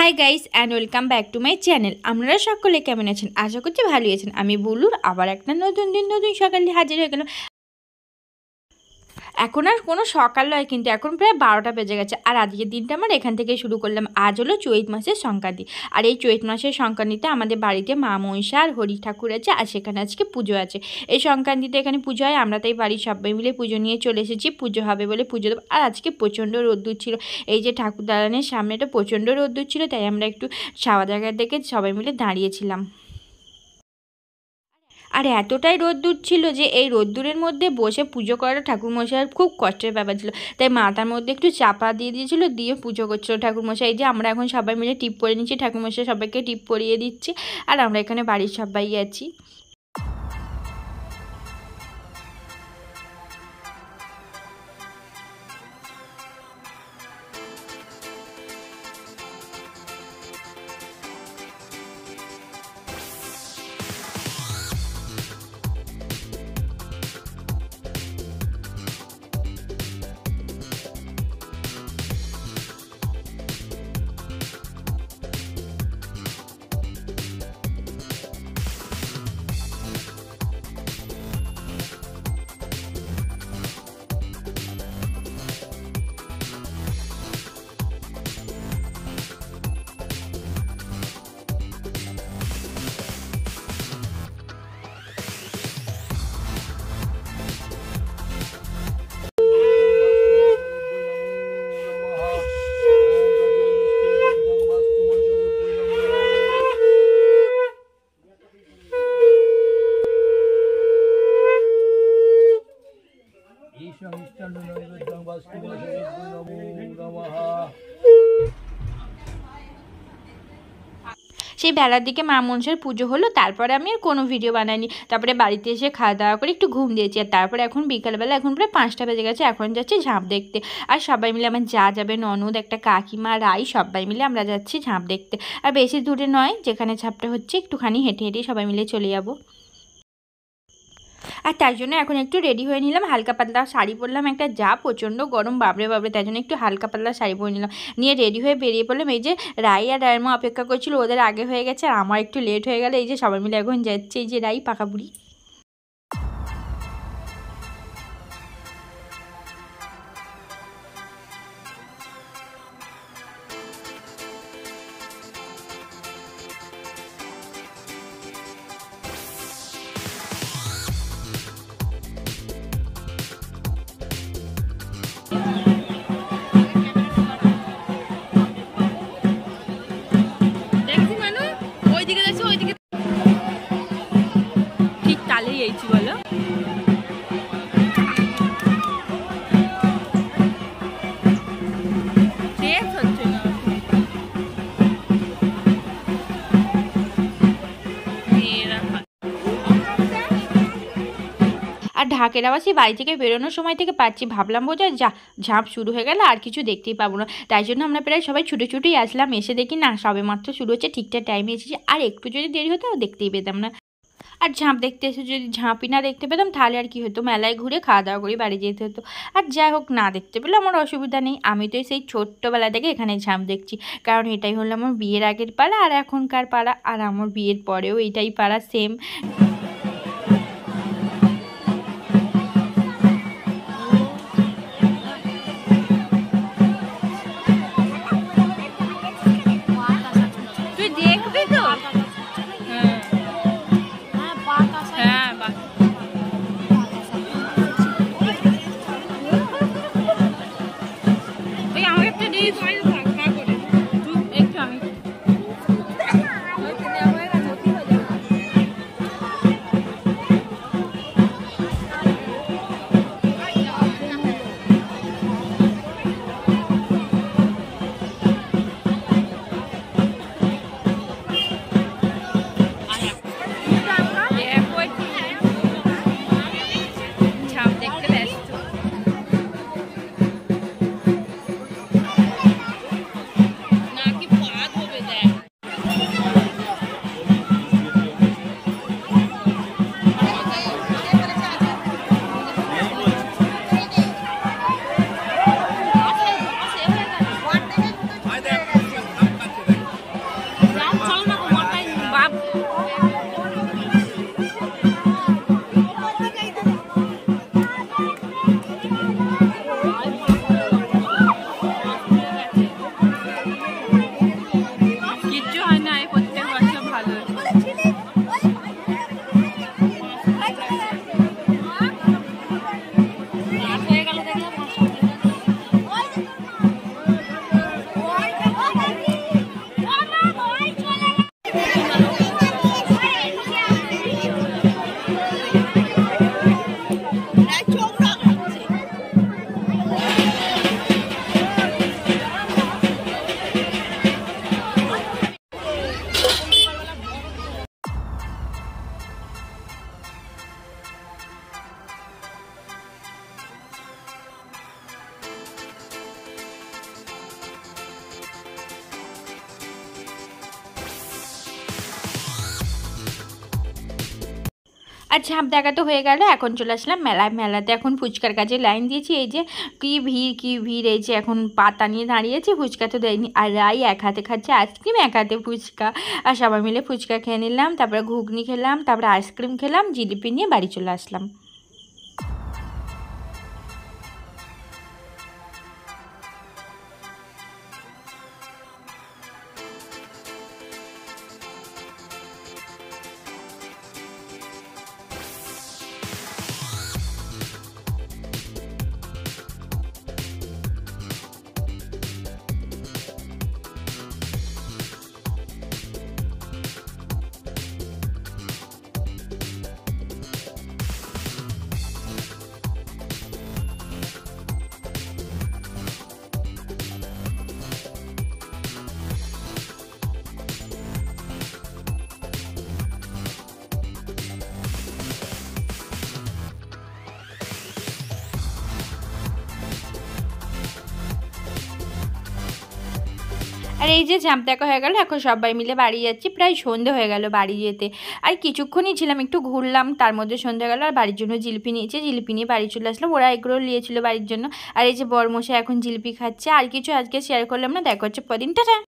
Hi guys and welcome back to my channel. আপনারা সকলে কেমন আছেন? আশা করছি ভালোই আছেন। আমি বুলুর আবার একটা নতুন দিন নতুন সকালে হাজির হয়ে গেলাম। এখন আর কোনো সকাল নয়, কিন্তু এখন প্রায় 12টা বেজে গেছে। আর আজকের দিনটা আমার এখান থেকে শুরু করলাম। আজ হলো চৈত মাসের সংক্রান্তি। আর এই চৈত মাসের সংক্রান্তিতে আমাদের বাড়িতে মা মনসা আর হরি ঠাকুর আছে, আর সেখানে আজকে পুজো আছে। এই সংক্রান্তিতে এখানে পুজো হয়, আমরা তাই বাড়ির সবাই মিলে পুজো নিয়ে চলে এসেছি। পুজো হবে বলে পুজো দেবো। আর আজকে প্রচণ্ড রোদ্দুর ছিল, এই যে ঠাকুর দালানের সামনেটা প্রচণ্ড রোদ্দুর ছিল, তাই আমরা একটু ছাওয়া জায়গার দিকে সবাই মিলে দাঁড়িয়েছিলাম। আর এতটাই রোদ্দুর ছিল যে এই রোদ্দুরের মধ্যে বসে পুজো করাটা ঠাকুরমশাইয়ের খুব কষ্টের ব্যাপার ছিল, তাই মাথার মধ্যে একটু চাপা দিয়ে দিয়েছিল, দিয়ে পুজো করছিল ঠাকুরমশাই। এই যে আমরা এখন সবাই মিলে টিপ পরে নিচ্ছি, ঠাকুরমশাই সবাইকে টিপ পরিয়ে দিচ্ছে, আর আমরা এখানে বাড়ির সবাই আছি। সেই বেলার দিকে মা মনসার পুজো হলো, তারপরে আমি আর কোনো ভিডিও বানাইনি। তারপরে বাড়িতে এসে খাওয়া দাওয়া করে একটু ঘুম দিয়েছি। আর তারপরে এখন বিকালবেলা, এখন প্রায় 5টা বেজে গেছে, এখন যাচ্ছি ঝাঁপ দেখতে। আর সবাই মিলে আমার যা যাবে, ননদ, একটা কাকিমা, রাই, সবাই মিলে আমরা যাচ্ছি ঝাঁপ দেখতে। আর বেশি দূরে নয়, যেখানে ঝাঁপটা হচ্ছে একটুখানি হেঁটে হেঁটে সবাই মিলে চলে যাবো। আর তার জন্য এখন একটু রেডি হয়ে নিলাম, হালকা পাতলা শাড়ি পরলাম একটা, যা প্রচণ্ড গরম, বাবরে বাবরে, তাই জন্য একটু হালকা পাতলা শাড়ি পরে নিলাম, নিয়ে রেডি হয়ে বেরিয়ে পড়লাম। এই যে রাই আর রায়ের মা অপেক্ষা করছিল, ওদের আগে হয়ে গেছে আর আমার একটু লেট হয়ে গেল। এই যে সবাই মিলে এখন যাচ্ছে, এই যে রাই পাকা বুড়ি। ঠিক তালেই এইছি বলো। আর ঢাকের আওয়াজ সেই বাড়ি থেকে বেরোনোর সময় থেকে পাচ্ছি, ভাবলাম বোঝা যা ঝাঁপ শুরু হয়ে গেলে আর কিছু দেখতেই পাবো না, তাই জন্য আমরা প্রায় সবাই ছুটে ছুটেই আসলাম। এসে দেখি না, সবে মাত্র শুরু হচ্ছে, ঠিকঠাক টাইমে এসেছি। আর একটু যদি দেরি হতো দেখতেই পেতাম না। আর ঝাঁপ দেখতে এসে যদি ঝাঁপই না দেখতে পেতাম, তাহলে আর কি হতো, মেলায় ঘুরে খাওয়া দাওয়া করে বাড়ি যেতে হতো। আর যাই হোক, না দেখতে পেলে আমার অসুবিধা নেই, আমি তো সেই ছোট্টবেলা থেকে এখানে ঝাঁপ দেখছি, কারণ এটাই হলো আমার বিয়ের আগের পাড়া আর এখনকার পাড়া, আর আমার বিয়ের পরেও এটাই পাড়া সেম। তুই দেখবি তো? আর ঝাঁপ দেখা তো হয়ে গেল, এখন চলে আসলাম মেলায়। মেলাতে এখন ফুচকার কাছে লাইন দিয়েছি। এই যে কি ভিড়, এই যে এখন পাতা নিয়ে দাঁড়িয়েছি, ফুচকা তো দেয়নি। আর রাই এক হাতে খাচ্ছে আইসক্রিম, এক হাতে ফুচকা। আর সবাই মিলে ফুচকা খেয়ে নিলাম, তারপরে ঘুগনি খেলাম, তারপরে আইসক্রিম খেলাম, জিলিপি নিয়ে বাড়ি চলে আসলাম। আর এই যে ঝাঁপ দেখা হয়ে গেল, এখন সবাই মিলে বাড়ি যাচ্ছি। প্রায় সন্ধে হয়ে গেল বাড়ি যেতে। আর কিছুক্ষণই ছিলাম, একটু ঘুরলাম, তার মধ্যে সন্ধে গেল। আর বাড়ির জন্য জিলিপি নিয়েছে, জিলিপি নিয়ে বাড়ি চলে আসলাম। ওরা এগরোল নিয়েছিল বাড়ির জন্য। আর এই যে বরমশাই এখন জিলিপি খাচ্ছে। আর কিছু আজকে শেয়ার করলাম না, দেখা হচ্ছে পরদিন, টাটা।